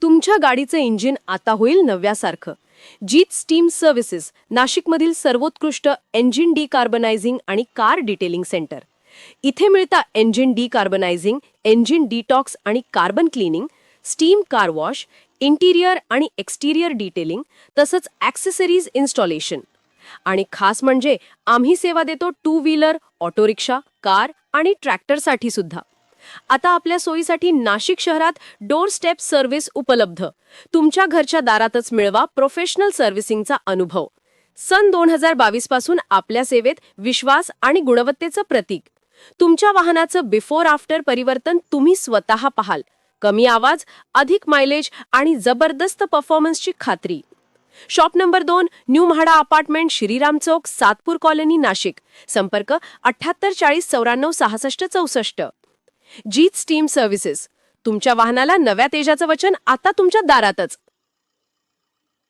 तुमच्या गाडीचं इंजिन आता होईल नव्यासारखं. जीत स्टीम सर्व्हिसेस, नाशिकमधील सर्वोत्कृष्ट इंजिन डिकार्बनायझिंग आणि कार डिटेलिंग सेंटर. इथे मिळता इंजिन डिकार्बनायझिंग, इंजिन डिटॉक्स आणि carbon cleaning, steam car wash, interior आणि एक्सटिरियर डिटेलिंग, तसंच ॲक्सेसरीज इन्स्टॉलेशन. आणि खास म्हणजे आम्ही सेवा देतो two wheeler, auto rickshaw, car आणि ट्रॅक्टरसाठी सुद्धा. आता आपल्या सोयीसाठी नाशिक शहरात डोर स्टेप सर्व्हिस उपलब्ध. तुमच्या घरच्या दारातच मिळवा प्रोफेशनल सर्व्हिसिंगचा अनुभव. सन 2022 पासून आपल्या सेवेत विश्वास आणि गुणवत्तेचं प्रतीक. तुमच्या वाहनाचं बिफोर आफ्टर परिवर्तन तुम्ही स्वतः पाहाल. कमी आवाज, अधिक मायलेज आणि जबरदस्त परफॉर्मन्सची खात्री. Shop number 2, new MHADA apartment, Shriram Chowk, Satpur colony, Nashik. संपर्क 78 40 94 66 64. जीत स्टीम सर्व्हिसेस, तुमच्या वाहनाला नव्या तेजाचं वचन आता तुमच्या दारातच.